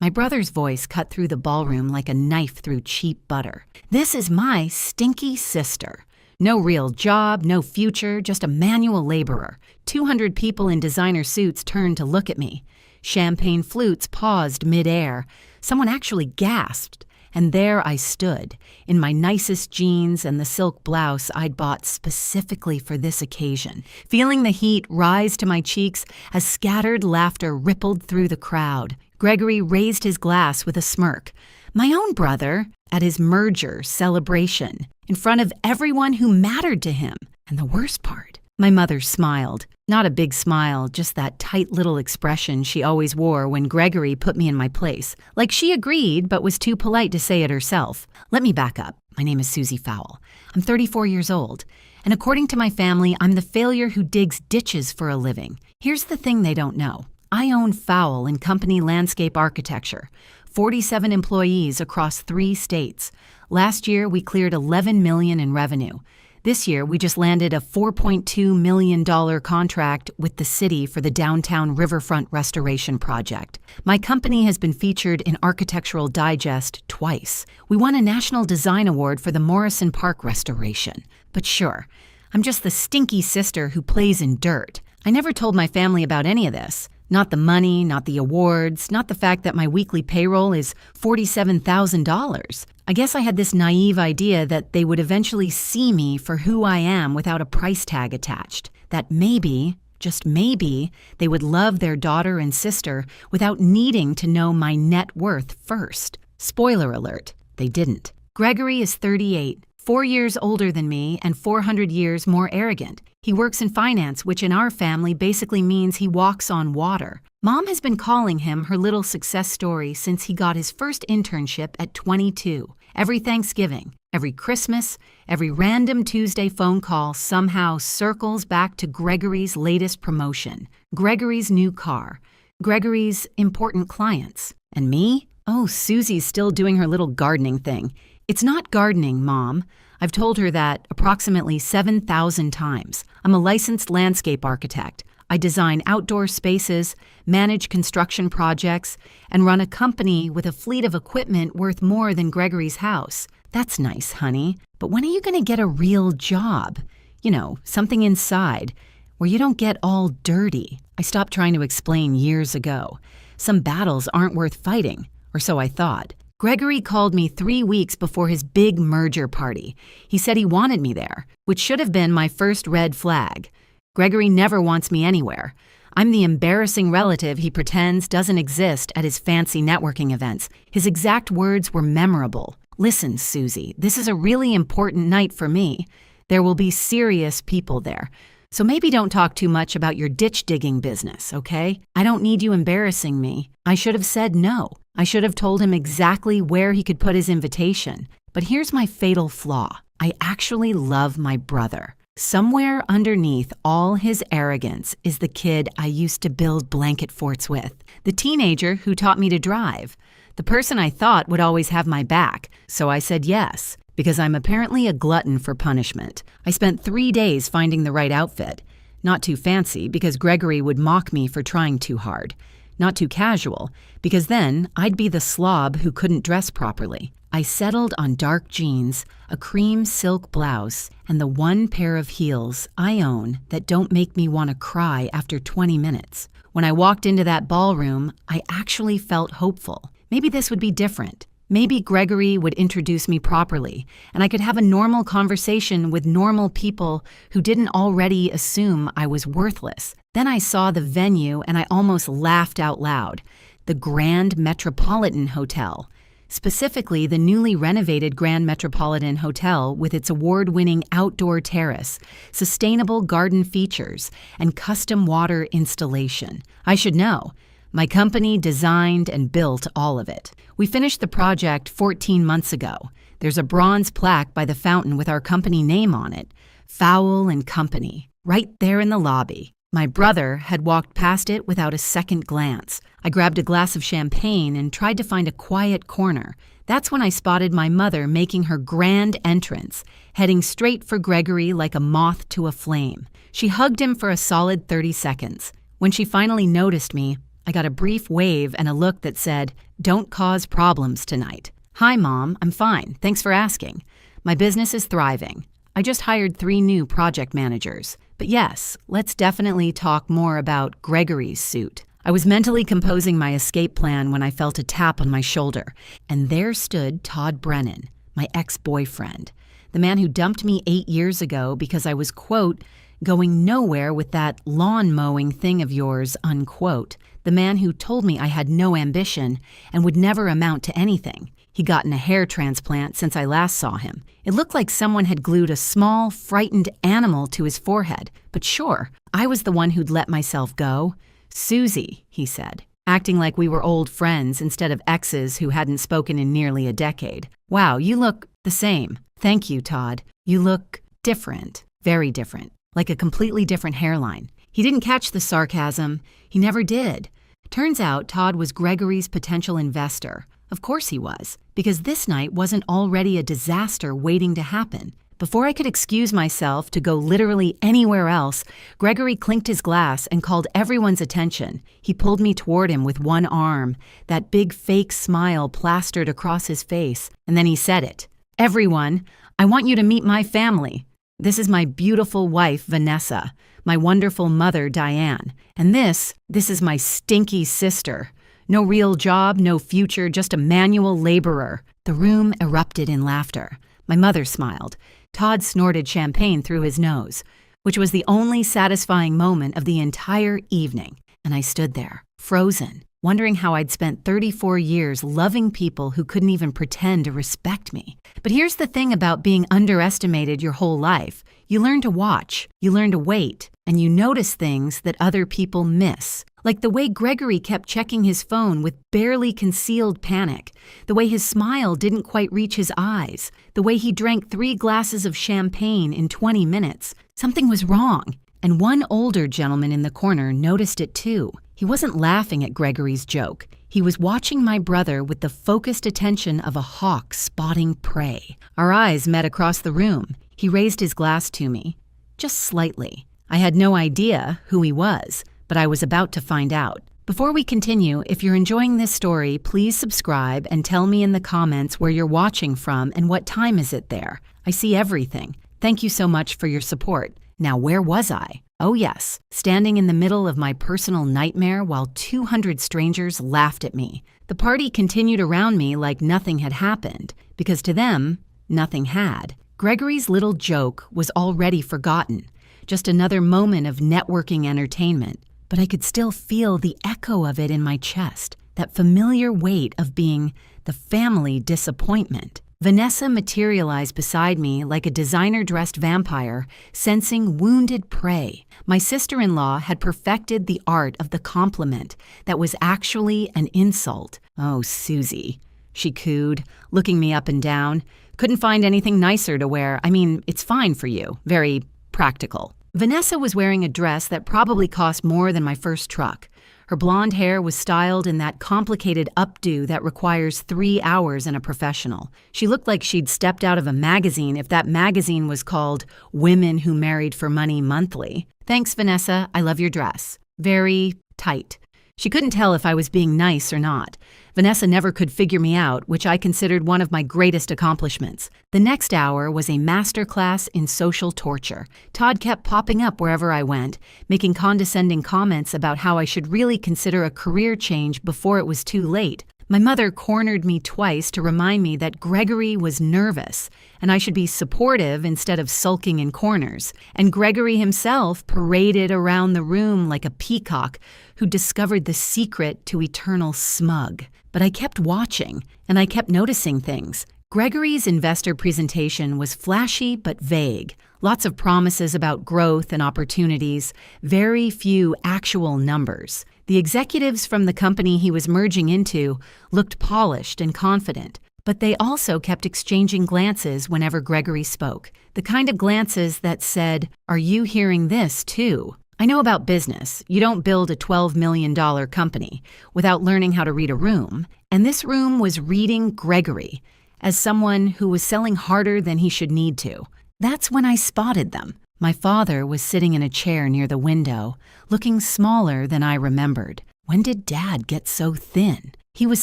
My brother's voice cut through the ballroom like a knife through cheap butter. This is my stinky sister. No real job, no future, just a manual laborer. 200 people in designer suits turned to look at me. Champagne flutes paused mid-air. Someone actually gasped. And there I stood, in my nicest jeans and the silk blouse I'd bought specifically for this occasion, feeling the heat rise to my cheeks as scattered laughter rippled through the crowd. Gregory raised his glass with a smirk. My own brother, at his merger celebration, in front of everyone who mattered to him. And the worst part, my mother smiled. Not a big smile, just that tight little expression she always wore when Gregory put me in my place. Like she agreed, but was too polite to say it herself. Let me back up. My name is Susie Fowle. I'm 34 years old. And according to my family, I'm the failure who digs ditches for a living. Here's the thing they don't know. I own Fowle and Company Landscape Architecture. 47 employees across 3 states. Last year, we cleared $11 million in revenue. This year, we just landed a $4.2 million contract with the city for the downtown riverfront restoration project. My company has been featured in Architectural Digest twice. We won a National Design Award for the Morrison Park restoration. But sure, I'm just the stinky sister who plays in dirt. I never told my family about any of this. Not the money, not the awards, not the fact that my weekly payroll is $47,000. I guess I had this naive idea that they would eventually see me for who I am without a price tag attached. That maybe, just maybe, they would love their daughter and sister without needing to know my net worth first. Spoiler alert, they didn't. Gregory is 38, 4 years older than me and 400 years more arrogant. He works in finance, which in our family basically means he walks on water. Mom has been calling him her little success story since he got his first internship at 22. Every Thanksgiving, every Christmas, every random Tuesday phone call somehow circles back to Gregory's latest promotion, Gregory's new car, Gregory's important clients. And me? Oh, Susie's still doing her little gardening thing. It's not gardening, Mom. I've told her that approximately 7,000 times. I'm a licensed landscape architect. I design outdoor spaces, manage construction projects, and run a company with a fleet of equipment worth more than Gregory's house. That's nice, honey. But when are you going to get a real job? You know, something inside, where you don't get all dirty. I stopped trying to explain years ago. Some battles aren't worth fighting, or so I thought. Gregory called me 3 weeks before his big merger party. He said he wanted me there, which should have been my first red flag. Gregory never wants me anywhere. I'm the embarrassing relative he pretends doesn't exist at his fancy networking events. His exact words were memorable. Listen, Susie, this is a really important night for me. There will be serious people there. So maybe don't talk too much about your ditch digging business, okay? I don't need you embarrassing me. I should have said no. I should have told him exactly where he could put his invitation. But here's my fatal flaw. I actually love my brother. Somewhere underneath all his arrogance is the kid I used to build blanket forts with. The teenager who taught me to drive. The person I thought would always have my back. So I said yes, because I'm apparently a glutton for punishment. I spent 3 days finding the right outfit. Not too fancy, because Gregory would mock me for trying too hard. Not too casual, because then I'd be the slob who couldn't dress properly. I settled on dark jeans, a cream silk blouse, and the one pair of heels I own that don't make me want to cry after 20 minutes. When I walked into that ballroom, I actually felt hopeful. Maybe this would be different. Maybe Gregory would introduce me properly, and I could have a normal conversation with normal people who didn't already assume I was worthless. Then I saw the venue and I almost laughed out loud. The Grand Metropolitan Hotel. Specifically, the newly renovated Grand Metropolitan Hotel with its award-winning outdoor terrace, sustainable garden features, and custom water installation. I should know. My company designed and built all of it. We finished the project 14 months ago. There's a bronze plaque by the fountain with our company name on it, Fowle and Company, right there in the lobby. My brother had walked past it without a second glance. I grabbed a glass of champagne and tried to find a quiet corner. That's when I spotted my mother making her grand entrance, heading straight for Gregory like a moth to a flame. She hugged him for a solid 30 seconds. When she finally noticed me, I got a brief wave and a look that said, "Don't cause problems tonight." "Hi, Mom, I'm fine. Thanks for asking. My business is thriving. I just hired 3 new project managers. But yes, let's definitely talk more about Gregory's suit." I was mentally composing my escape plan when I felt a tap on my shoulder, and there stood Todd Brennan, my ex-boyfriend, the man who dumped me 8 years ago because I was, quote, "going nowhere with that lawn mowing thing of yours," unquote. The man who told me I had no ambition and would never amount to anything. He'd gotten a hair transplant since I last saw him. It looked like someone had glued a small, frightened animal to his forehead. But sure, I was the one who'd let myself go. "Susie," he said, acting like we were old friends instead of exes who hadn't spoken in nearly a decade. "Wow, you look the same." "Thank you, Todd. You look different, very different, like a completely different hairline." He didn't catch the sarcasm. He never did. Turns out Todd was Gregory's potential investor. Of course he was, because this night wasn't already a disaster waiting to happen. Before I could excuse myself to go literally anywhere else, Gregory clinked his glass and called everyone's attention. He pulled me toward him with one arm, that big fake smile plastered across his face, and then he said it. "Everyone, I want you to meet my family. This is my beautiful wife, Vanessa, my wonderful mother, Diane, and this is my stinky sister. No real job, no future, just a manual laborer." The room erupted in laughter. My mother smiled. Todd snorted champagne through his nose, which was the only satisfying moment of the entire evening. And I stood there, frozen, wondering how I'd spent 34 years loving people who couldn't even pretend to respect me. But here's the thing about being underestimated your whole life. You learn to watch, you learn to wait, and you notice things that other people miss. Like the way Gregory kept checking his phone with barely concealed panic, the way his smile didn't quite reach his eyes, the way he drank 3 glasses of champagne in 20 minutes. Something was wrong, and one older gentleman in the corner noticed it too. He wasn't laughing at Gregory's joke. He was watching my brother with the focused attention of a hawk spotting prey. Our eyes met across the room. He raised his glass to me, just slightly. I had no idea who he was, but I was about to find out. Before we continue, if you're enjoying this story, please subscribe and tell me in the comments where you're watching from and what time is it there. I see everything. Thank you so much for your support. Now, where was I? Oh yes, standing in the middle of my personal nightmare while 200 strangers laughed at me. The party continued around me like nothing had happened, because to them, nothing had. Gregory's little joke was already forgotten, just another moment of networking entertainment. But I could still feel the echo of it in my chest, that familiar weight of being the family disappointment. Vanessa materialized beside me like a designer-dressed vampire, sensing wounded prey. My sister-in-law had perfected the art of the compliment that was actually an insult. "Oh, Susie," she cooed, looking me up and down. "Couldn't find anything nicer to wear. I mean, it's fine for you. Very practical." Vanessa was wearing a dress that probably cost more than my first truck. Her blonde hair was styled in that complicated updo that requires 3 hours in a professional. She looked like she'd stepped out of a magazine if that magazine was called Women Who Married for Money Monthly. "Thanks, Vanessa. I love your dress. Very tight." She couldn't tell if I was being nice or not. Vanessa never could figure me out, which I considered one of my greatest accomplishments. The next hour was a masterclass in social torture. Todd kept popping up wherever I went, making condescending comments about how I should really consider a career change before it was too late. My mother cornered me twice to remind me that Gregory was nervous, and I should be supportive instead of sulking in corners. And Gregory himself paraded around the room like a peacock who discovered the secret to eternal smug. But I kept watching, and I kept noticing things. Gregory's investor presentation was flashy but vague. Lots of promises about growth and opportunities, very few actual numbers. The executives from the company he was merging into looked polished and confident, but they also kept exchanging glances whenever Gregory spoke. The kind of glances that said, "Are you hearing this too?" I know about business. You don't build a $12 million company without learning how to read a room, and this room was reading Gregory as someone who was selling harder than he should need to. That's when I spotted them. My father was sitting in a chair near the window, looking smaller than I remembered. When did Dad get so thin? He was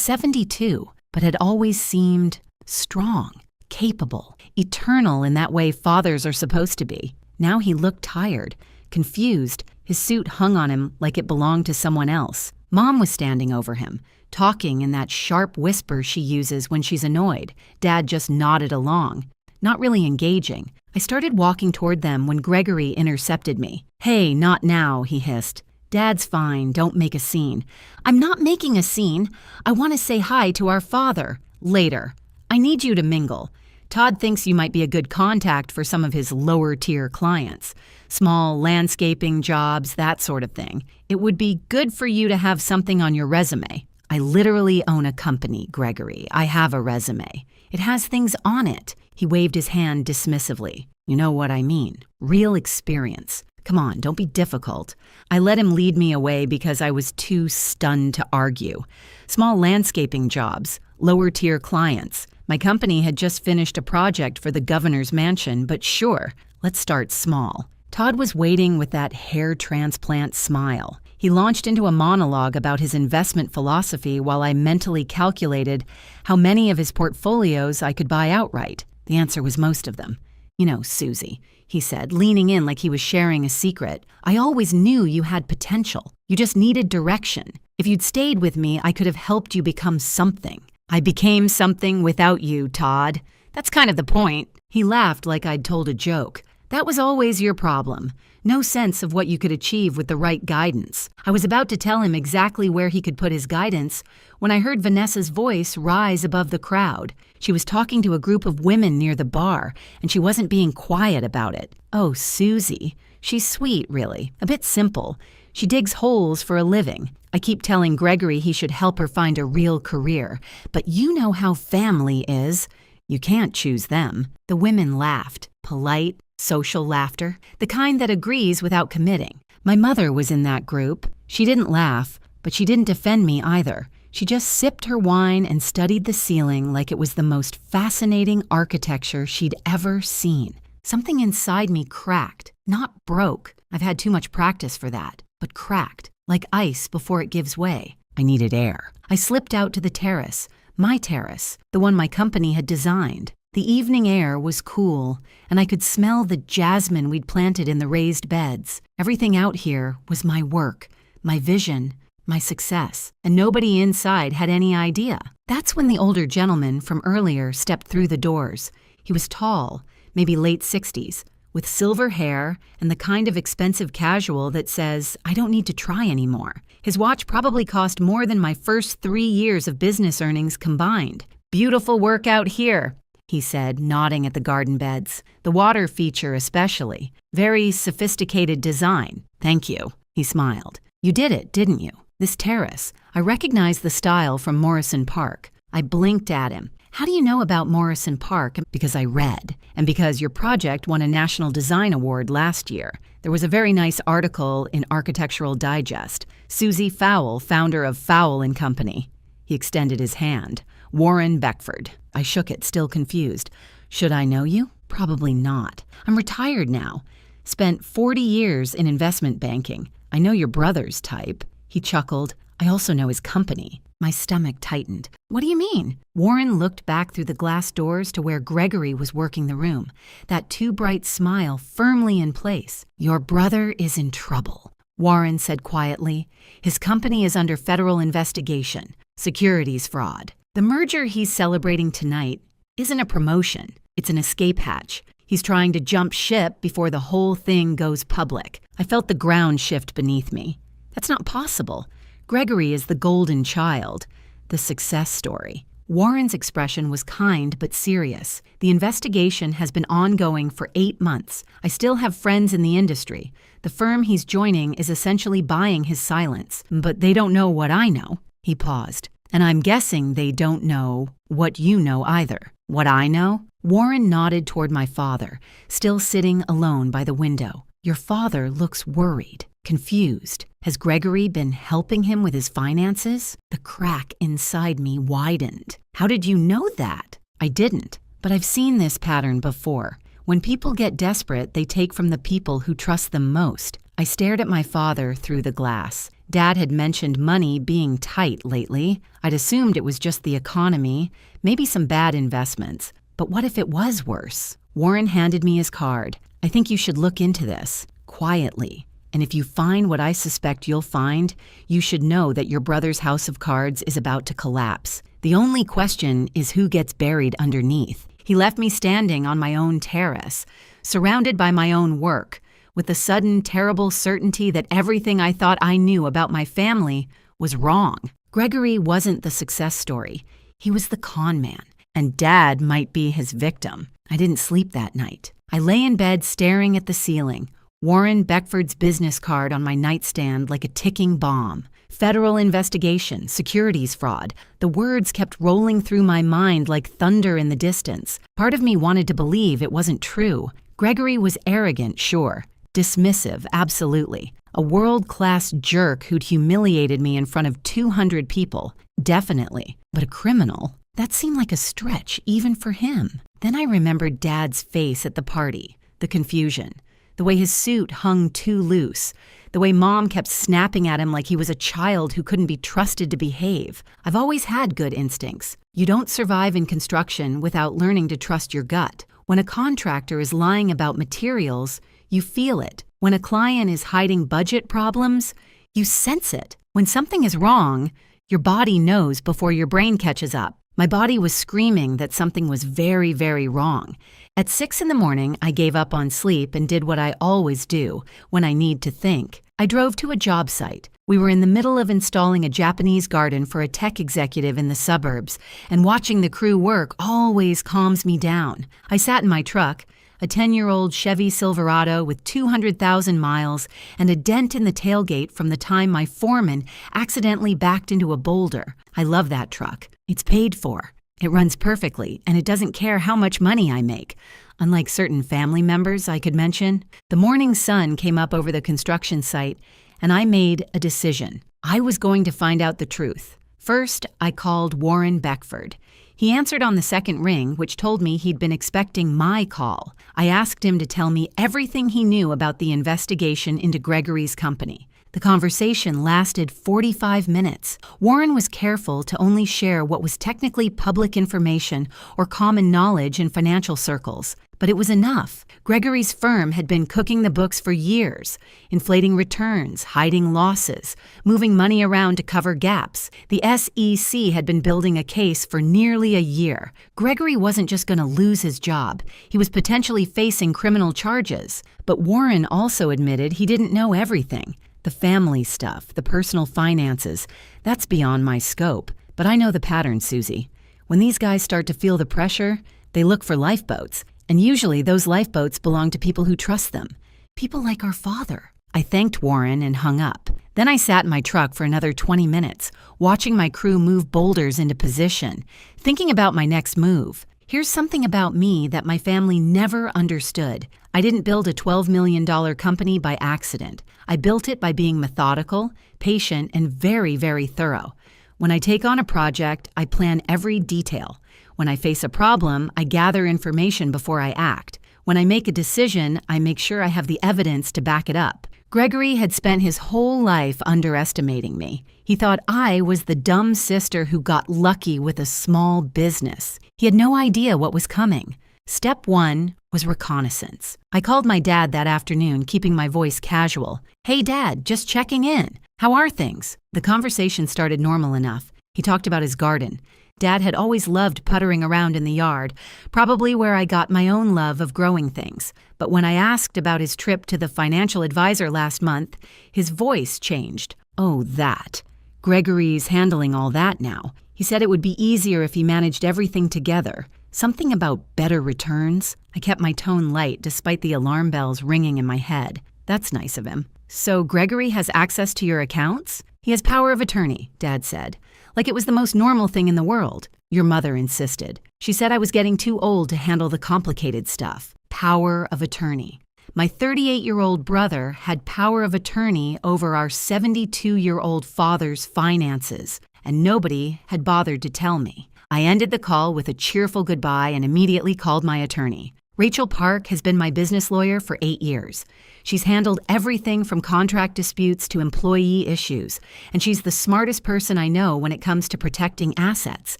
72, but had always seemed strong, capable, eternal in that way fathers are supposed to be. Now he looked tired, confused. His suit hung on him like it belonged to someone else. Mom was standing over him, talking in that sharp whisper she uses when she's annoyed. Dad just nodded along, not really engaging. I started walking toward them when Gregory intercepted me. "Hey, not now," he hissed. "Dad's fine, don't make a scene." "I'm not making a scene. I want to say hi to our father. Later. I need you to mingle. Todd thinks you might be a good contact for some of his lower-tier clients. Small landscaping jobs, that sort of thing. It would be good for you to have something on your resume." "I literally own a company, Gregory. I have a resume. It has things on it." He waved his hand dismissively. "You know what I mean. Real experience. Come on, don't be difficult." I let him lead me away because I was too stunned to argue. Small landscaping jobs, lower-tier clients. My company had just finished a project for the governor's mansion, but sure, let's start small. Todd was waiting with that hair transplant smile. He launched into a monologue about his investment philosophy while I mentally calculated how many of his portfolios I could buy outright. The answer was most of them. "You know, Susie," he said, leaning in like he was sharing a secret, "I always knew you had potential. You just needed direction. If you'd stayed with me, I could have helped you become something." "I became something without you, Todd. That's kind of the point." He laughed like I'd told a joke. "That was always your problem. No sense of what you could achieve with the right guidance." I was about to tell him exactly where he could put his guidance when I heard Vanessa's voice rise above the crowd. She was talking to a group of women near the bar, and she wasn't being quiet about it. "Oh, Susie. She's sweet, really. A bit simple. She digs holes for a living. I keep telling Gregory he should help her find a real career. But you know how family is. You can't choose them." The women laughed. Polite, social laughter. The kind that agrees without committing. My mother was in that group. She didn't laugh, but she didn't defend me either. She just sipped her wine and studied the ceiling like it was the most fascinating architecture she'd ever seen. Something inside me cracked, not broke. I've had too much practice for that, but cracked, like ice before it gives way. I needed air. I slipped out to the terrace, my terrace, the one my company had designed. The evening air was cool, and I could smell the jasmine we'd planted in the raised beds. Everything out here was my work, my vision, my success, and nobody inside had any idea. That's when the older gentleman from earlier stepped through the doors. He was tall, maybe late 60s, with silver hair and the kind of expensive casual that says, "I don't need to try anymore." His watch probably cost more than my first 3 years of business earnings combined. "Beautiful work out here," he said, nodding at the garden beds. "The water feature especially. Very sophisticated design." "Thank you," he smiled. "You did it, didn't you? This terrace. I recognized the style from Morrison Park." I blinked at him. "How do you know about Morrison Park?" "Because I read, and because your project won a National Design Award last year. There was a very nice article in Architectural Digest. Susie Fowle, founder of Fowle and Company." He extended his hand. "Warren Beckford." I shook it, still confused. "Should I know you?" "Probably not. I'm retired now. Spent 40 years in investment banking. I know your brother's type." He chuckled. "I also know his company." My stomach tightened. "What do you mean?" Warren looked back through the glass doors to where Gregory was working the room, that too bright smile firmly in place. "Your brother is in trouble," Warren said quietly. "His company is under federal investigation. Securities fraud. The merger he's celebrating tonight isn't a promotion. It's an escape hatch. He's trying to jump ship before the whole thing goes public." I felt the ground shift beneath me. That's not possible. Gregory is the golden child, the success story. Warren's expression was kind but serious. "The investigation has been ongoing for 8 months. I still have friends in the industry. The firm he's joining is essentially buying his silence. But they don't know what I know." He paused. "And I'm guessing they don't know what you know either." "What I know?" Warren nodded toward my father, still sitting alone by the window. "Your father looks worried, confused. Has Gregory been helping him with his finances?" The crack inside me widened. "How did you know that?" "I didn't, but I've seen this pattern before. When people get desperate, they take from the people who trust them most." I stared at my father through the glass. Dad had mentioned money being tight lately. I'd assumed it was just the economy, maybe some bad investments. But what if it was worse? Warren handed me his card. I think you should look into this, quietly. And if you find what I suspect you'll find, you should know that your brother's house of cards is about to collapse. The only question is who gets buried underneath. He left me standing on my own terrace, surrounded by my own work, with the sudden, terrible certainty that everything I thought I knew about my family was wrong. Gregory wasn't the success story. He was the con man, and Dad might be his victim. I didn't sleep that night. I lay in bed staring at the ceiling, Warren Beckford's business card on my nightstand like a ticking bomb. Federal investigation, securities fraud. The words kept rolling through my mind like thunder in the distance. Part of me wanted to believe it wasn't true. Gregory was arrogant, sure. Dismissive, absolutely. A world-class jerk who'd humiliated me in front of 200 people, definitely. But a criminal? That seemed like a stretch, even for him. Then I remembered Dad's face at the party, the confusion. The way his suit hung too loose, the way Mom kept snapping at him like he was a child who couldn't be trusted to behave. I've always had good instincts. You don't survive in construction without learning to trust your gut. When a contractor is lying about materials, you feel it. When a client is hiding budget problems, you sense it. When something is wrong, your body knows before your brain catches up. My body was screaming that something was very, very wrong. At 6 a.m, I gave up on sleep and did what I always do when I need to think. I drove to a job site. We were in the middle of installing a Japanese garden for a tech executive in the suburbs, and watching the crew work always calms me down. I sat in my truck, a 10-year-old Chevy Silverado with 200,000 miles and a dent in the tailgate from the time my foreman accidentally backed into a boulder. I love that truck. It's paid for. It runs perfectly, and it doesn't care how much money I make. Unlike certain family members I could mention, the morning sun came up over the construction site, and I made a decision. I was going to find out the truth. First, I called Warren Beckford. He answered on the second ring, which told me he'd been expecting my call. I asked him to tell me everything he knew about the investigation into Gregory's company. The conversation lasted 45 minutes. Warren was careful to only share what was technically public information or common knowledge in financial circles. But it was enough. Gregory's firm had been cooking the books for years, inflating returns, hiding losses, moving money around to cover gaps. The SEC had been building a case for nearly a year. Gregory wasn't just going to lose his job. He was potentially facing criminal charges. But Warren also admitted he didn't know everything. The family stuff, the personal finances, that's beyond my scope. But I know the pattern, Susie. When these guys start to feel the pressure, they look for lifeboats. And usually those lifeboats belong to people who trust them. People like our father. I thanked Warren and hung up. Then I sat in my truck for another 20 minutes, watching my crew move boulders into position, thinking about my next move. Here's something about me that my family never understood. I didn't build a $12 million company by accident. I built it by being methodical, patient, and very, very thorough. When I take on a project, I plan every detail. When I face a problem, I gather information before I act. When I make a decision, I make sure I have the evidence to back it up. Gregory had spent his whole life underestimating me. He thought I was the dumb sister who got lucky with a small business. He had no idea what was coming. Step 1 was reconnaissance. I called my dad that afternoon, keeping my voice casual. "Hey, Dad, just checking in. How are things?" The conversation started normal enough. He talked about his garden. Dad had always loved puttering around in the yard, probably where I got my own love of growing things. But when I asked about his trip to the financial advisor last month, his voice changed. Oh, that. Gregory's handling all that now. He said it would be easier if he managed everything together. Something about better returns. I kept my tone light despite the alarm bells ringing in my head. That's nice of him. So Gregory has access to your accounts? He has power of attorney, Dad said. Like it was the most normal thing in the world. Your mother insisted. She said I was getting too old to handle the complicated stuff. Power of attorney. My 38-year-old brother had power of attorney over our 72-year-old father's finances, and nobody had bothered to tell me. I ended the call with a cheerful goodbye and immediately called my attorney. Rachel Park has been my business lawyer for 8 years. She's handled everything from contract disputes to employee issues, and she's the smartest person I know when it comes to protecting assets.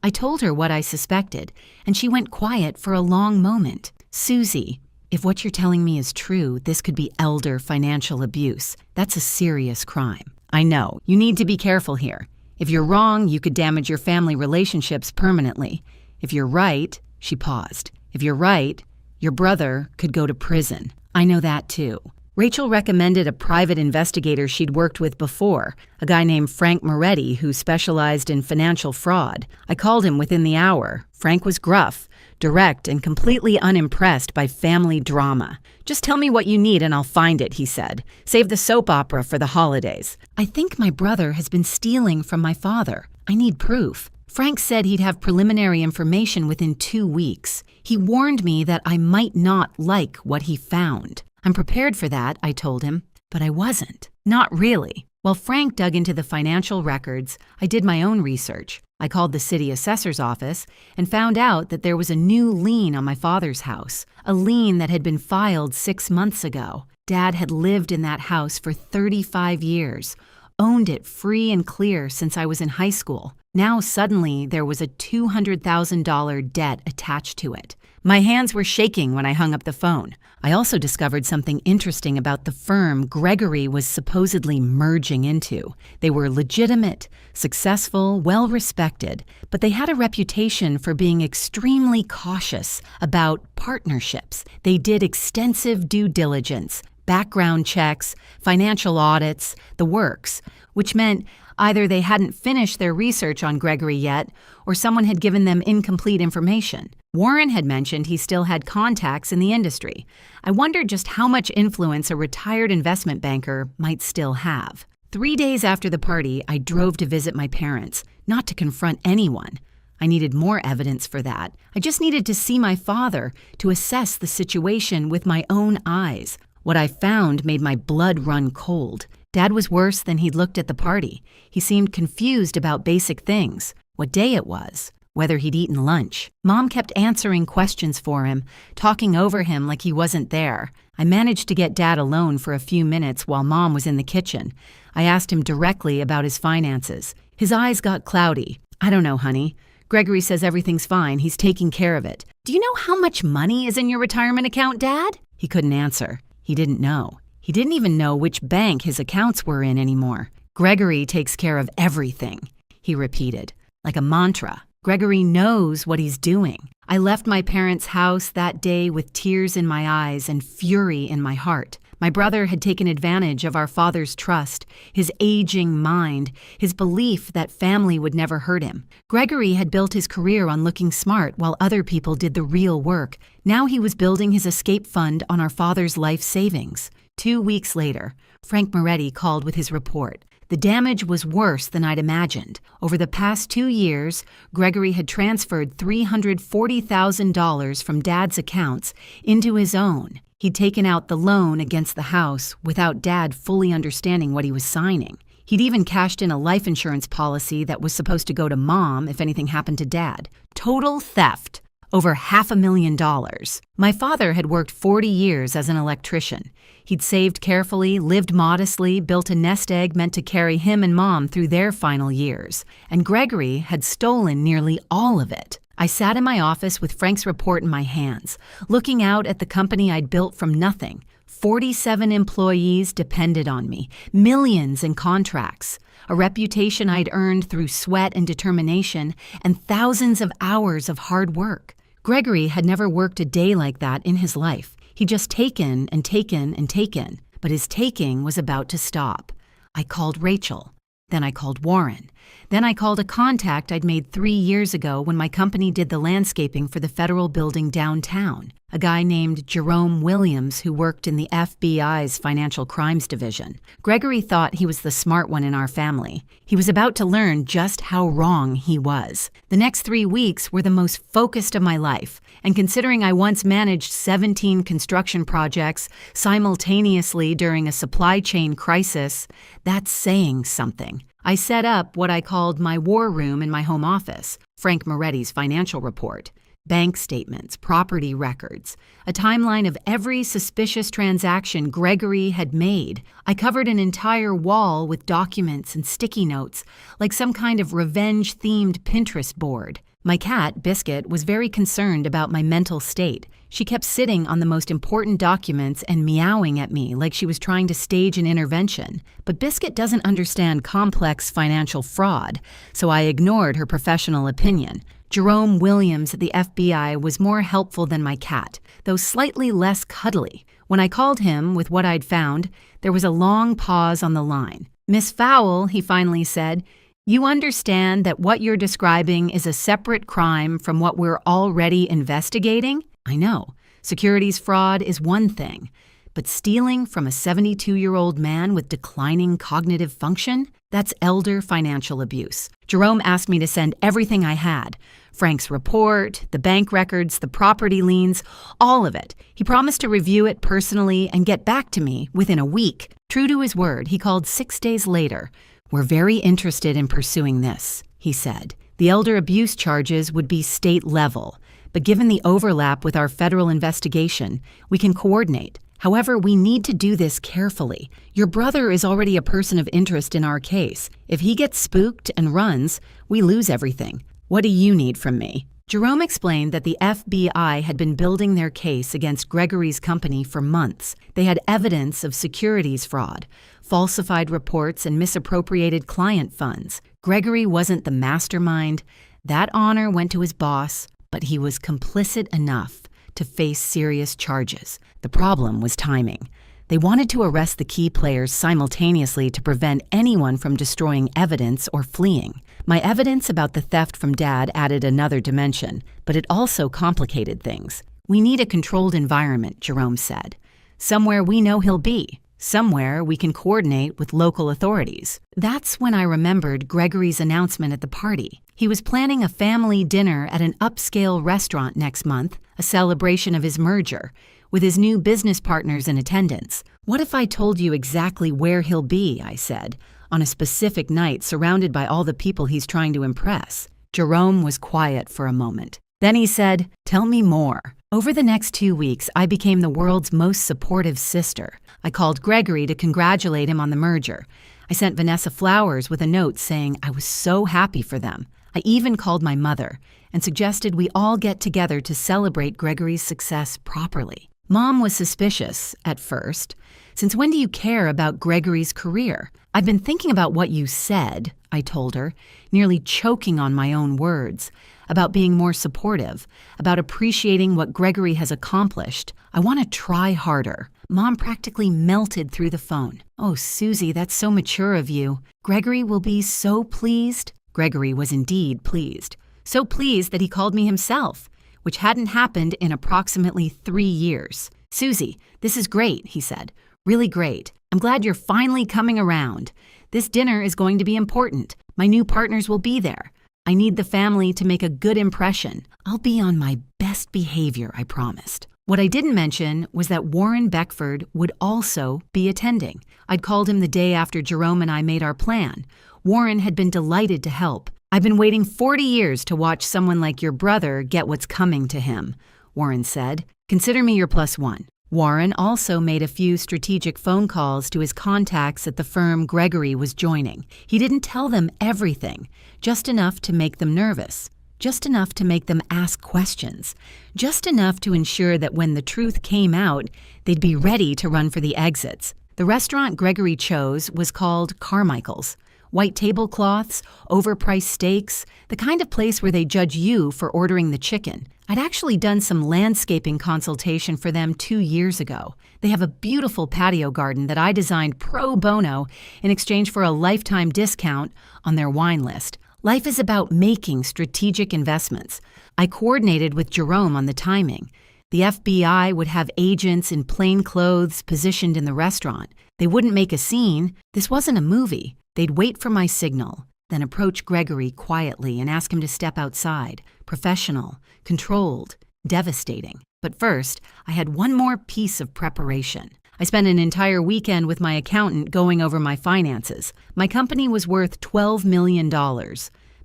I told her what I suspected, and she went quiet for a long moment. Susie, if what you're telling me is true, this could be elder financial abuse. That's a serious crime. I know. You need to be careful here. If you're wrong, you could damage your family relationships permanently. If you're right, she paused. If you're right, your brother could go to prison. I know that too. Rachel recommended a private investigator she'd worked with before, a guy named Frank Moretti who specialized in financial fraud. I called him within the hour. Frank was gruff, direct, and completely unimpressed by family drama. "Just tell me what you need and I'll find it," he said. "Save the soap opera for the holidays." "I think my brother has been stealing from my father. I need proof." Frank said he'd have preliminary information within 2 weeks. He warned me that I might not like what he found. "I'm prepared for that," I told him, but I wasn't. Not really. While Frank dug into the financial records, I did my own research. I called the city assessor's office and found out that there was a new lien on my father's house, a lien that had been filed 6 months ago. Dad had lived in that house for 35 years, owned it free and clear since I was in high school. Now suddenly there was a $200,000 debt attached to it. My hands were shaking when I hung up the phone. I also discovered something interesting about the firm Gregory was supposedly merging into. They were legitimate, successful, well-respected, but they had a reputation for being extremely cautious about partnerships. They did extensive due diligence, background checks, financial audits, the works, which meant either they hadn't finished their research on Gregory yet, or someone had given them incomplete information. Warren had mentioned he still had contacts in the industry. I wondered just how much influence a retired investment banker might still have. 3 days after the party, I drove to visit my parents, not to confront anyone. I needed more evidence for that. I just needed to see my father, to assess the situation with my own eyes. What I found made my blood run cold. Dad was worse than he'd looked at the party. He seemed confused about basic things, what day it was, whether he'd eaten lunch. Mom kept answering questions for him, talking over him like he wasn't there. I managed to get Dad alone for a few minutes while Mom was in the kitchen. I asked him directly about his finances. His eyes got cloudy. "I don't know, honey. Gregory says everything's fine. He's taking care of it." "Do you know how much money is in your retirement account, Dad?" He couldn't answer. He didn't know. He didn't even know which bank his accounts were in anymore. "Gregory takes care of everything," he repeated, like a mantra. "Gregory knows what he's doing." I left my parents' house that day with tears in my eyes and fury in my heart. My brother had taken advantage of our father's trust, his aging mind, his belief that family would never hurt him. Gregory had built his career on looking smart while other people did the real work. Now he was building his escape fund on our father's life savings. 2 weeks later, Frank Moretti called with his report. The damage was worse than I'd imagined. Over the past 2 years, Gregory had transferred $340,000 from Dad's accounts into his own. He'd taken out the loan against the house without Dad fully understanding what he was signing. He'd even cashed in a life insurance policy that was supposed to go to Mom if anything happened to Dad. Total theft. Over $500,000. My father had worked 40 years as an electrician. He'd saved carefully, lived modestly, built a nest egg meant to carry him and Mom through their final years. And Gregory had stolen nearly all of it. I sat in my office with Frank's report in my hands, looking out at the company I'd built from nothing. 47 employees depended on me, millions in contracts, a reputation I'd earned through sweat and determination, and thousands of hours of hard work. Gregory had never worked a day like that in his life. He'd just taken and taken and taken, but his taking was about to stop. I called Rachel. Then I called Warren. Then I called a contact I'd made 3 years ago when my company did the landscaping for the federal building downtown, a guy named Jerome Williams who worked in the FBI's Financial Crimes Division. Gregory thought he was the smart one in our family. He was about to learn just how wrong he was. The next 3 weeks were the most focused of my life, and considering I once managed 17 construction projects simultaneously during a supply chain crisis, that's saying something. I set up what I called my war room in my home office, Frank Moretti's financial report. bank statements, property records, a timeline of every suspicious transaction Gregory had made. I covered an entire wall with documents and sticky notes, like some kind of revenge-themed Pinterest board. My cat, Biscuit, was very concerned about my mental state. She kept sitting on the most important documents and meowing at me like she was trying to stage an intervention. But Biscuit doesn't understand complex financial fraud, so I ignored her professional opinion. Jerome Williams at the FBI was more helpful than my cat, though slightly less cuddly. When I called him with what I'd found, there was a long pause on the line. "Miss Fowle," he finally said, "you understand that what you're describing is a separate crime from what we're already investigating?" I know. Securities fraud is one thing, but stealing from a 72-year-old man with declining cognitive function? That's elder financial abuse. Jerome asked me to send everything I had. Frank's report, the bank records, the property liens, all of it. He promised to review it personally and get back to me within a week. True to his word, he called 6 days later. "We're very interested in pursuing this," he said. The elder abuse charges would be state level, but given the overlap with our federal investigation, we can coordinate. However, we need to do this carefully. Your brother is already a person of interest in our case. If he gets spooked and runs, we lose everything. What do you need from me? Jerome explained that the FBI had been building their case against Gregory's company for months. They had evidence of securities fraud, falsified reports, and misappropriated client funds. Gregory wasn't the mastermind. That honor went to his boss, but he was complicit enough to face serious charges. The problem was timing. They wanted to arrest the key players simultaneously to prevent anyone from destroying evidence or fleeing. My evidence about the theft from Dad added another dimension, but it also complicated things. "We need a controlled environment," Jerome said. "Somewhere we know he'll be. Somewhere we can coordinate with local authorities." That's when I remembered Gregory's announcement at the party. He was planning a family dinner at an upscale restaurant next month, a celebration of his merger, with his new business partners in attendance. "What if I told you exactly where he'll be," I said, "on a specific night surrounded by all the people he's trying to impress?" Jerome was quiet for a moment. Then he said, "Tell me more." Over the next 2 weeks, I became the world's most supportive sister. I called Gregory to congratulate him on the merger. I sent Vanessa flowers with a note saying I was so happy for them. I even called my mother and suggested we all get together to celebrate Gregory's success properly. Mom was suspicious at first. "Since when do you care about Gregory's career?" "I've been thinking about what you said," I told her, nearly choking on my own words, about being more supportive, about appreciating what Gregory has accomplished. "I want to try harder." Mom practically melted through the phone. "Oh, Susie, that's so mature of you. Gregory will be so pleased." Gregory was indeed pleased. So pleased that he called me himself, which hadn't happened in approximately 3 years. "Susie, this is great," he said. "Really great. I'm glad you're finally coming around. This dinner is going to be important. My new partners will be there. I need the family to make a good impression. I'll be on my best behavior, I promised." What I didn't mention was that Warren Beckford would also be attending. I'd called him the day after Jerome and I made our plan. Warren had been delighted to help. "I've been waiting 40 years to watch someone like your brother get what's coming to him," Warren said. "Consider me your +1. Warren also made a few strategic phone calls to his contacts at the firm Gregory was joining. He didn't tell them everything, just enough to make them nervous, just enough to make them ask questions, just enough to ensure that when the truth came out, they'd be ready to run for the exits. The restaurant Gregory chose was called Carmichael's. White tablecloths, overpriced steaks, the kind of place where they judge you for ordering the chicken. I'd actually done some landscaping consultation for them 2 years ago. They have a beautiful patio garden that I designed pro bono in exchange for a lifetime discount on their wine list. Life is about making strategic investments. I coordinated with Jerome on the timing. The FBI would have agents in plain clothes positioned in the restaurant. They wouldn't make a scene. This wasn't a movie. They'd wait for my signal, then approach Gregory quietly and ask him to step outside. Professional, controlled, devastating. But first, I had one more piece of preparation. I spent an entire weekend with my accountant going over my finances. My company was worth $12 million.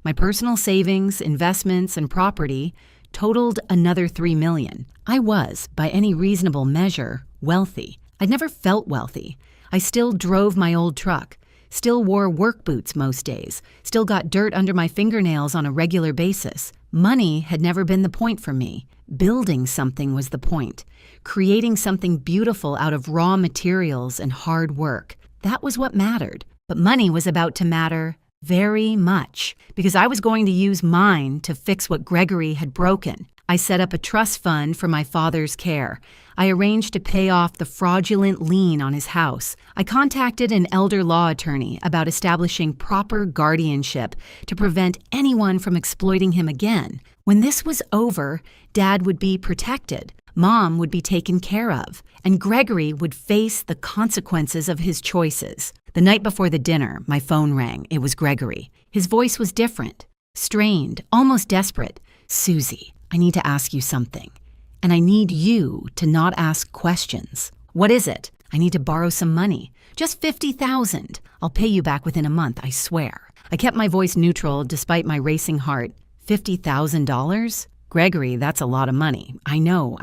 My personal savings, investments, and property, totaled another $3 million. I was, by any reasonable measure, wealthy. I'd never felt wealthy. I still drove my old truck, still wore work boots most days, still got dirt under my fingernails on a regular basis. Money had never been the point for me. Building something was the point. Creating something beautiful out of raw materials and hard work. That was what mattered. But money was about to matter very much, because I was going to use mine to fix what Gregory had broken. I set up a trust fund for my father's care. I arranged to pay off the fraudulent lien on his house. I contacted an elder law attorney about establishing proper guardianship to prevent anyone from exploiting him again. When this was over, Dad would be protected. Mom would be taken care of, and Gregory would face the consequences of his choices. The night before the dinner, my phone rang. It was Gregory. His voice was different, strained, almost desperate. "Susie, I need to ask you something, and I need you to not ask questions." "What is it?" "I need to borrow some money. Just $50,000. I'll pay you back within a month, I swear." I kept my voice neutral despite my racing heart. $50,000? "Gregory, that's a lot of money. I know,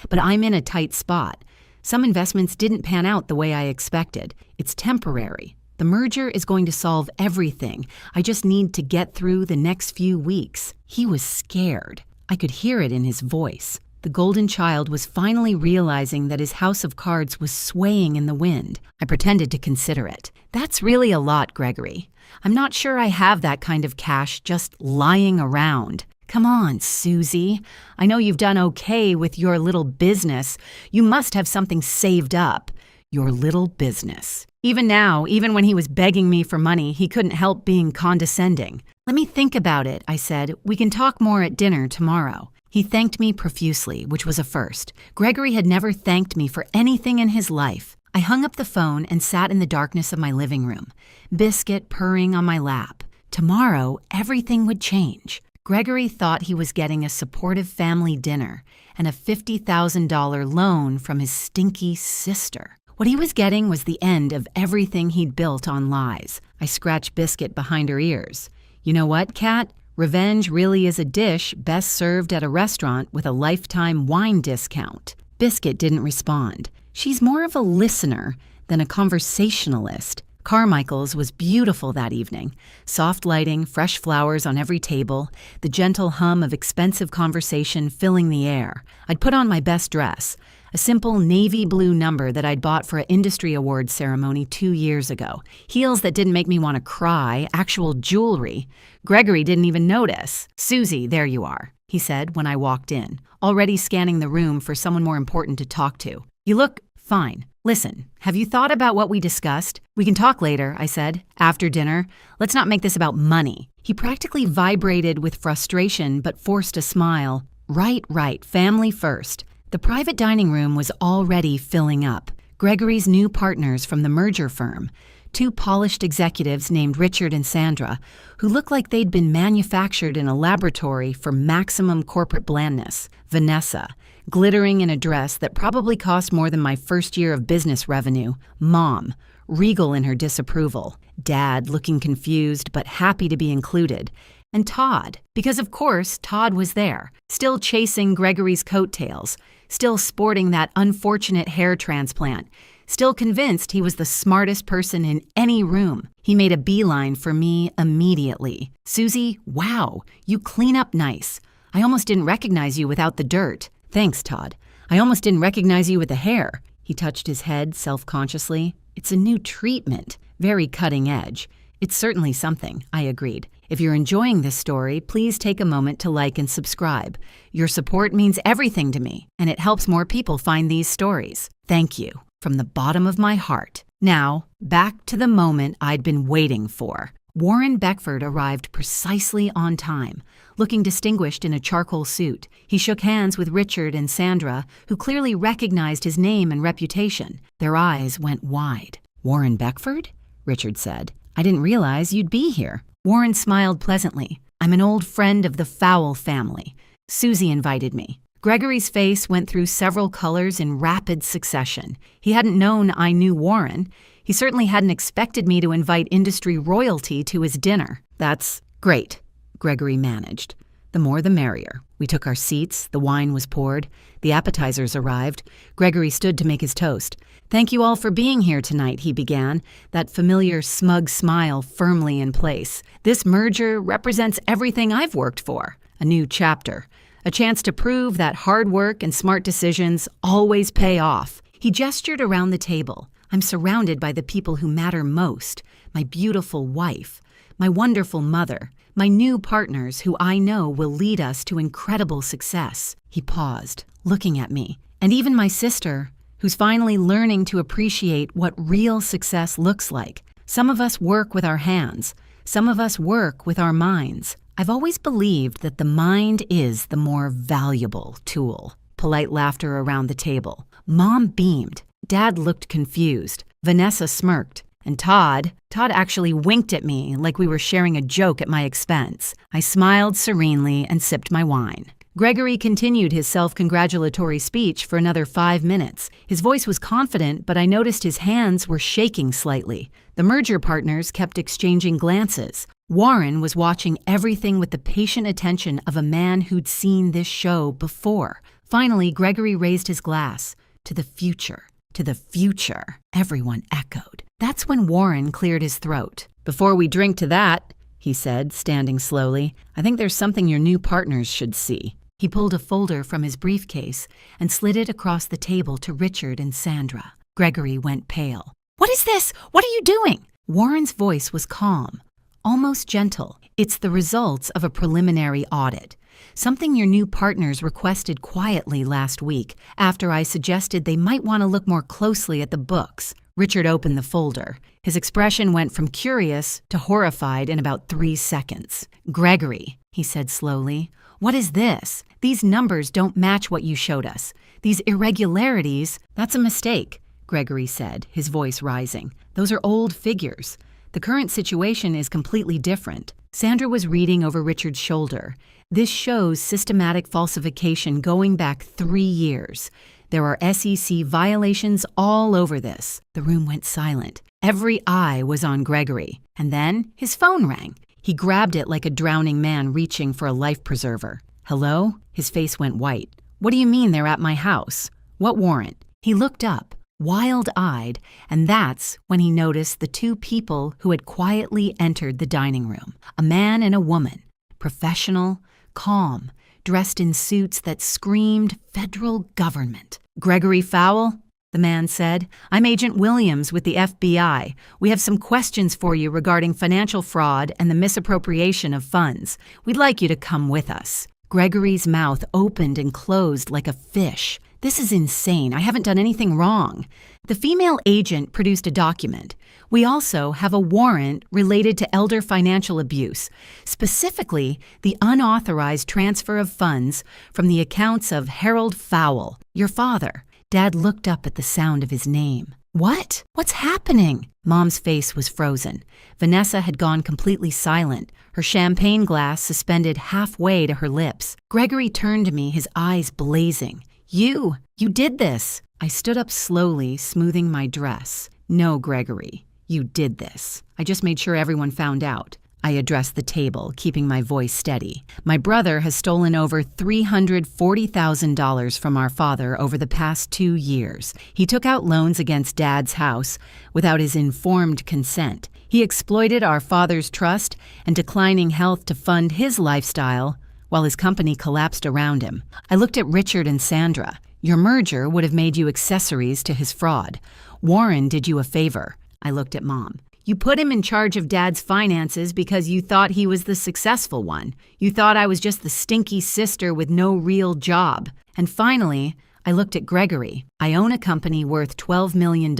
but I'm in a tight spot. Some investments didn't pan out the way I expected. It's temporary. The merger is going to solve everything. I just need to get through the next few weeks." He was scared. I could hear it in his voice. The golden child was finally realizing that his house of cards was swaying in the wind. I pretended to consider it. "That's really a lot, Gregory. I'm not sure I have that kind of cash just lying around." "Come on, Susie. I know you've done okay with your little business. You must have something saved up." Your little business. Even now, even when he was begging me for money, he couldn't help being condescending. "Let me think about it," I said. "We can talk more at dinner tomorrow." He thanked me profusely, which was a first. Gregory had never thanked me for anything in his life. I hung up the phone and sat in the darkness of my living room, Biscuit purring on my lap. Tomorrow, everything would change. Gregory thought he was getting a supportive family dinner and a $50,000 loan from his stinky sister. What he was getting was the end of everything he'd built on lies. I scratched Biscuit behind her ears. "You know what, Kat? Revenge really is a dish best served at a restaurant with a lifetime wine discount." Biscuit didn't respond. She's more of a listener than a conversationalist. Carmichael's was beautiful that evening. Soft lighting, fresh flowers on every table, the gentle hum of expensive conversation filling the air. I'd put on my best dress, a simple navy blue number that I'd bought for an industry awards ceremony 2 years ago. Heels that didn't make me want to cry, actual jewelry. Gregory didn't even notice. "Susie, there you are," he said when I walked in, already scanning the room for someone more important to talk to. "You look fine. Listen, have you thought about what we discussed?" "We can talk later," I said. "After dinner. Let's not make this about money." He practically vibrated with frustration but forced a smile. Right, family first." The private dining room was already filling up. Gregory's new partners from the merger firm, 2 polished executives named Richard and Sandra, who looked like they'd been manufactured in a laboratory for maximum corporate blandness. Vanessa, glittering in a dress that probably cost more than my first year of business revenue. Mom, regal in her disapproval. Dad, looking confused but happy to be included. And Todd, because of course Todd was there, still chasing Gregory's coattails, still sporting that unfortunate hair transplant, still convinced he was the smartest person in any room. He made a beeline for me immediately. "Susie, wow, you clean up nice. I almost didn't recognize you without the dirt." "Thanks, Todd. I almost didn't recognize you with the hair." He touched his head self-consciously. "It's a new treatment, very cutting edge." "It's certainly something," I agreed. If you're enjoying this story, please take a moment to like and subscribe. Your support means everything to me, and it helps more people find these stories. Thank you, from the bottom of my heart. Now, back to the moment I'd been waiting for. Warren Beckford arrived precisely on time, looking distinguished in a charcoal suit. He shook hands with Richard and Sandra, who clearly recognized his name and reputation. Their eyes went wide. "Warren Beckford?" Richard said. "I didn't realize you'd be here." Warren smiled pleasantly. "I'm an old friend of the Fowle family. Susie invited me." Gregory's face went through several colors in rapid succession. He hadn't known I knew Warren. He certainly hadn't expected me to invite industry royalty to his dinner. "That's great," Gregory managed. The more the merrier. We took our seats, the wine was poured, the appetizers arrived. Gregory stood to make his toast. "Thank you all for being here tonight," he began, that familiar smug smile firmly in place. "This merger represents everything I've worked for. A new chapter. A chance to prove that hard work and smart decisions always pay off." He gestured around the table. "I'm surrounded by the people who matter most. My beautiful wife, my wonderful mother, my new partners who I know will lead us to incredible success." He paused, looking at me. "And even my sister, who's finally learning to appreciate what real success looks like. Some of us work with our hands. Some of us work with our minds. I've always believed that the mind is the more valuable tool." Polite laughter around the table. Mom beamed. Dad looked confused. Vanessa smirked. And Todd actually winked at me like we were sharing a joke at my expense. I smiled serenely and sipped my wine. Gregory continued his self-congratulatory speech for another 5 minutes. His voice was confident, but I noticed his hands were shaking slightly. The merger partners kept exchanging glances. Warren was watching everything with the patient attention of a man who'd seen this show before. Finally, Gregory raised his glass. "To the future. To the future," everyone echoed. That's when Warren cleared his throat. "Before we drink to that," he said, standing slowly, "I think there's something your new partners should see." He pulled a folder from his briefcase and slid it across the table to Richard and Sandra. Gregory went pale. "What is this? What are you doing?" Warren's voice was calm, almost gentle. "It's the results of a preliminary audit. Something your new partners requested quietly last week after I suggested they might want to look more closely at the books." Richard opened the folder. His expression went from curious to horrified in about 3 seconds. "Gregory," he said slowly, "what is this? These numbers don't match what you showed us. These irregularities, that's a mistake," Gregory said, his voice rising. "Those are old figures. The current situation is completely different." Sandra was reading over Richard's shoulder. "This shows systematic falsification going back 3 years. There are SEC violations all over this." The room went silent. Every eye was on Gregory. And then his phone rang. He grabbed it like a drowning man reaching for a life preserver. "Hello?" His face went white. "What do you mean they're at my house? What warrant?" He looked up, wild-eyed, and that's when he noticed the 2 people who had quietly entered the dining room. A man and a woman, professional, calm, dressed in suits that screamed federal government. "Gregory Fowle," the man said, "I'm Agent Williams with the FBI. We have some questions for you regarding financial fraud and the misappropriation of funds. We'd like you to come with us." Gregory's mouth opened and closed like a fish. "This is insane. I haven't done anything wrong." The female agent produced a document. "We also have a warrant related to elder financial abuse, specifically the unauthorized transfer of funds from the accounts of Harold Fowle, your father." Dad looked up at the sound of his name. "What? What's happening?" Mom's face was frozen. Vanessa had gone completely silent, her champagne glass suspended halfway to her lips. Gregory turned to me, his eyes blazing. You did this." I stood up slowly, smoothing my dress. "No, Gregory, you did this. I just made sure everyone found out." I addressed the table, keeping my voice steady. "My brother has stolen over $340,000 from our father over the past 2 years. He took out loans against Dad's house without his informed consent. He exploited our father's trust and declining health to fund his lifestyle while his company collapsed around him." I looked at Richard and Sandra. "Your merger would have made you accessories to his fraud. Warren did you a favor." I looked at Mom. "You put him in charge of Dad's finances because you thought he was the successful one. You thought I was just the stinky sister with no real job." And finally, I looked at Gregory. "I own a company worth $12 million.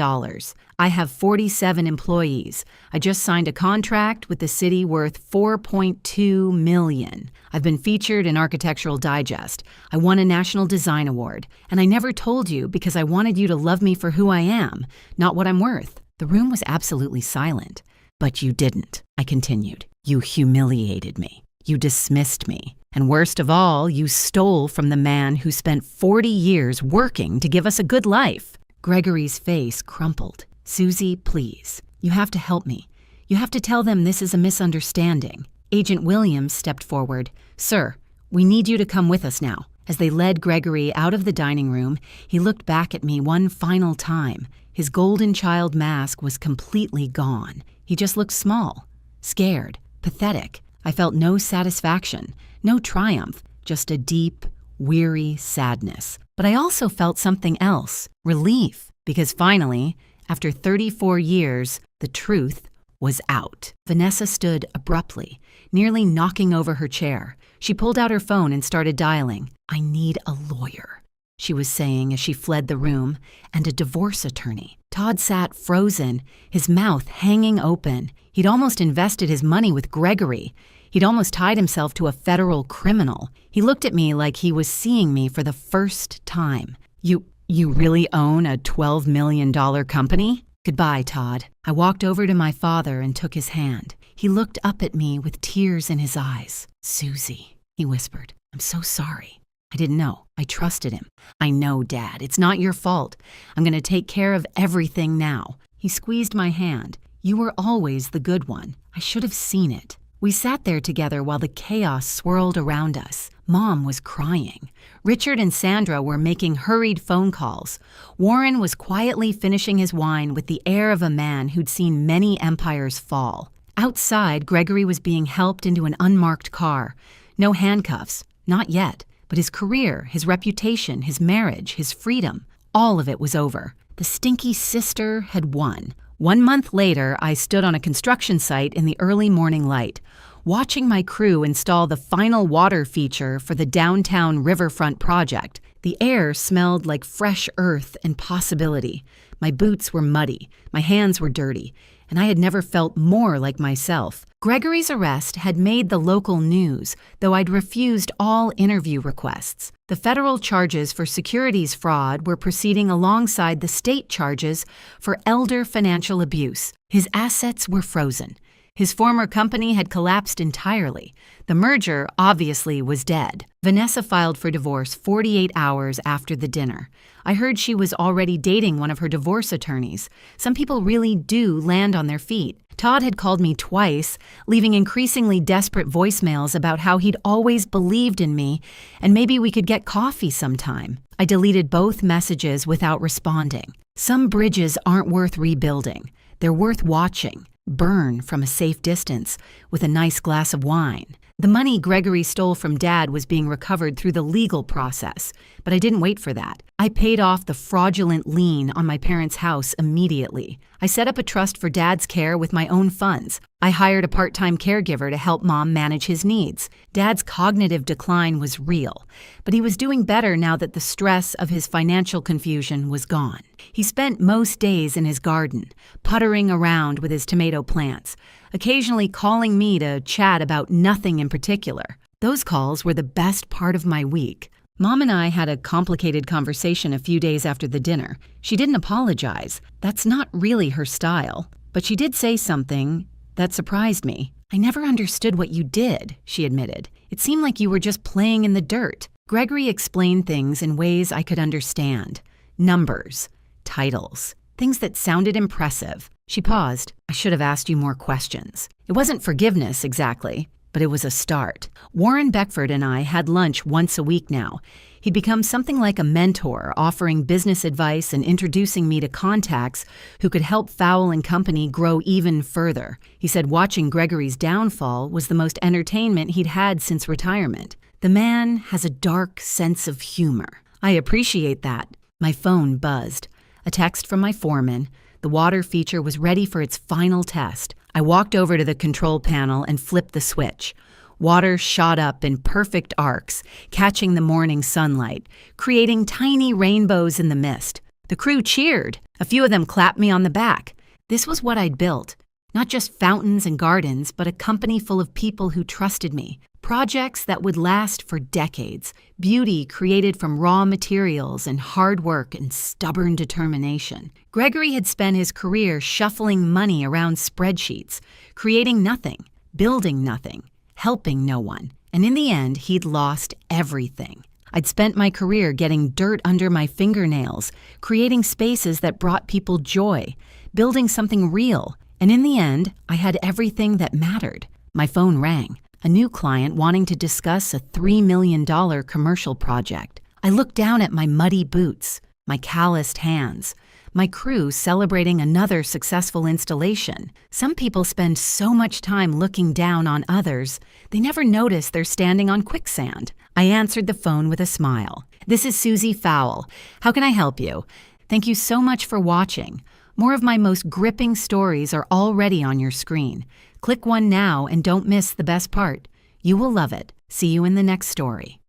I have 47 employees. I just signed a contract with the city worth $4.2 million. I've been featured in Architectural Digest. I won a National Design Award. And I never told you because I wanted you to love me for who I am, not what I'm worth." The room was absolutely silent. "But you didn't," I continued. "You humiliated me. You dismissed me. And worst of all, you stole from the man who spent 40 years working to give us a good life." Gregory's face crumpled. "Susie, please. You have to help me. You have to tell them this is a misunderstanding." Agent Williams stepped forward. "Sir, We need you to come with us now." As they led Gregory out of the dining room, he looked back at me one final time. His golden child mask was completely gone. He just looked small, scared, pathetic. I felt no satisfaction, no triumph, just a deep, weary sadness. But I also felt something else, relief, because finally, after 34 years, the truth was out. Vanessa stood abruptly, nearly knocking over her chair. She pulled out her phone and started dialing. "I need a lawyer," she was saying as she fled the room, "and a divorce attorney." Todd sat frozen, his mouth hanging open. He'd almost invested his money with Gregory. He'd almost tied himself to a federal criminal. He looked at me like he was seeing me for the first time. You really own a $12 million company?" "Goodbye, Todd." I walked over to my father and took his hand. He looked up at me with tears in his eyes. "Susie," he whispered, "I'm so sorry." I didn't know. I trusted him. "I know, Dad. It's not your fault. I'm going to take care of everything now." He squeezed my hand. "You were always the good one. I should have seen it." We sat there together while the chaos swirled around us. Mom was crying. Richard and Sandra were making hurried phone calls. Warren was quietly finishing his wine with the air of a man who'd seen many empires fall. Outside, Gregory was being helped into an unmarked car. No handcuffs, not yet. But his career, his reputation, his marriage, his freedom, all of it was over. The stinky sister had won. 1 month later, I stood on a construction site in the early morning light, watching my crew install the final water feature for the downtown riverfront project. The air smelled like fresh earth and possibility. My boots were muddy, my hands were dirty, and I had never felt more like myself. Gregory's arrest had made the local news, though I'd refused all interview requests. The federal charges for securities fraud were proceeding alongside the state charges for elder financial abuse. His assets were frozen. His former company had collapsed entirely. The merger obviously was dead. Vanessa filed for divorce 48 hours after the dinner. I heard she was already dating one of her divorce attorneys. Some people really do land on their feet. Todd had called me twice, leaving increasingly desperate voicemails about how he'd always believed in me and maybe we could get coffee sometime. I deleted both messages without responding. Some bridges aren't worth rebuilding. They're worth watching. Burn from a safe distance with a nice glass of wine. The money Gregory stole from Dad was being recovered through the legal process, but I didn't wait for that. I paid off the fraudulent lien on my parents' house immediately. I set up a trust for Dad's care with my own funds. I hired a part-time caregiver to help Mom manage his needs. Dad's cognitive decline was real, but he was doing better now that the stress of his financial confusion was gone. He spent most days in his garden, puttering around with his tomato plants, occasionally calling me to chat about nothing in particular. Those calls were the best part of my week. Mom and I had a complicated conversation a few days after the dinner. She didn't apologize. That's not really her style. But she did say something that surprised me. "I never understood what you did," she admitted. "It seemed like you were just playing in the dirt." Gregory explained things in ways I could understand. Numbers, titles, things that sounded impressive. She paused. "I should have asked you more questions." It wasn't forgiveness exactly, but it was a start. Warren Beckford and I had lunch once a week now. He'd become something like a mentor, offering business advice and introducing me to contacts who could help Fowle and Company grow even further. He said watching Gregory's downfall was the most entertainment he'd had since retirement. The man has a dark sense of humor. I appreciate that. My phone buzzed. A text from my foreman. The water feature was ready for its final test. I walked over to the control panel and flipped the switch. Water shot up in perfect arcs, catching the morning sunlight, creating tiny rainbows in the mist. The crew cheered. A few of them clapped me on the back. This was what I'd built. Not just fountains and gardens, but a company full of people who trusted me. Projects that would last for decades. Beauty created from raw materials and hard work and stubborn determination. Gregory had spent his career shuffling money around spreadsheets, creating nothing, building nothing, helping no one. And in the end, he'd lost everything. I'd spent my career getting dirt under my fingernails, creating spaces that brought people joy, building something real. And in the end, I had everything that mattered. My phone rang. A new client wanting to discuss a $3 million commercial project. I looked down at my muddy boots, my calloused hands, my crew celebrating another successful installation. Some people spend so much time looking down on others, they never notice they're standing on quicksand. I answered the phone with a smile. This is Susie Fowle. How can I help you? Thank you so much for watching. More of my most gripping stories are already on your screen. Click one now and don't miss the best part. You will love it. See you in the next story.